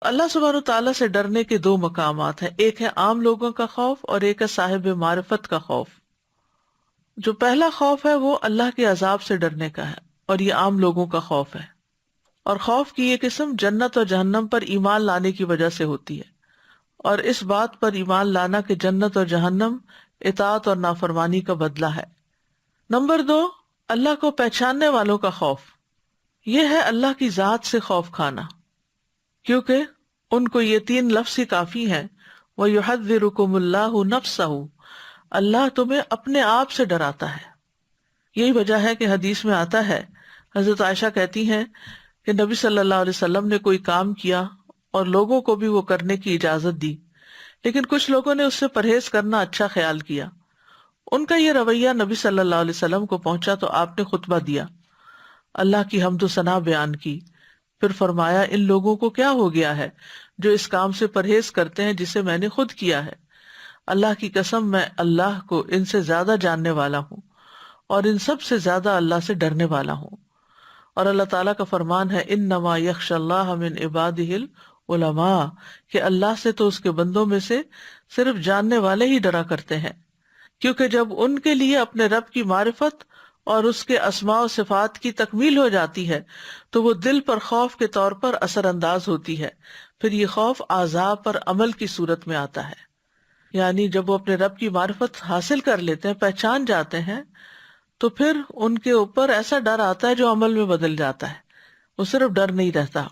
اللہ سبحانہ تعالیٰ سے ڈرنے کے دو مقامات ہیں، ایک ہے عام لوگوں کا خوف اور ایک ہے صاحب معرفت کا خوف۔ جو پہلا خوف ہے وہ اللہ کے عذاب سے ڈرنے کا ہے، اور یہ عام لوگوں کا خوف ہے۔ اور خوف کی یہ قسم جنت اور جہنم پر ایمان لانے کی وجہ سے ہوتی ہے، اور اس بات پر ایمان لانا کہ جنت اور جہنم اطاعت اور نافرمانی کا بدلہ ہے۔ نمبر 2، اللہ کو پہچاننے والوں کا خوف، یہ ہے اللہ کی ذات سے خوف کھانا، کیونکہ ان کو یہ 3 لفظ ہی کافی ہیں۔ وَيُحَذِّرُكُمُ اللَّهُ نَفْسَهُ، اللہ تمہیں اپنے آپ سے ڈراتا ہے۔ یہی وجہ ہے کہ حدیث میں آتا ہے، حضرت عائشہ کہتی ہیں کہ نبی صلی اللہ علیہ وسلم نے کوئی کام کیا اور لوگوں کو بھی وہ کرنے کی اجازت دی، لیکن کچھ لوگوں نے اس سے پرہیز کرنا اچھا خیال کیا۔ ان کا یہ رویہ نبی صلی اللہ علیہ وسلم کو پہنچا تو آپ نے خطبہ دیا، اللہ کی حمد و ثنا بیان کی، پھر فرمایا ان لوگوں کو کیا ہو گیا ہے جو اس کام سے پرہیز کرتے ہیں جسے میں نے خود کیا ہے۔ اللہ کی قسم میں اللہ کو ان سے زیادہ جاننے والا ہوں اور ان سب سے زیادہ اللہ سے ڈرنے والا ہوں۔ اور اللہ تعالیٰ کا فرمان ہے انما یخشی اللہ من عبادہ العلماء، کہ اللہ سے تو اس کے بندوں میں سے صرف جاننے والے ہی ڈرا کرتے ہیں، کیونکہ جب ان کے لیے اپنے رب کی معرفت اور اس کے اسماء و صفات کی تکمیل ہو جاتی ہے تو وہ دل پر خوف کے طور پر اثر انداز ہوتی ہے، پھر یہ خوف اعضاء پر عمل کی صورت میں آتا ہے۔ یعنی جب وہ اپنے رب کی معرفت حاصل کر لیتے ہیں، پہچان جاتے ہیں، تو پھر ان کے اوپر ایسا ڈر آتا ہے جو عمل میں بدل جاتا ہے، وہ صرف ڈر نہیں رہتا۔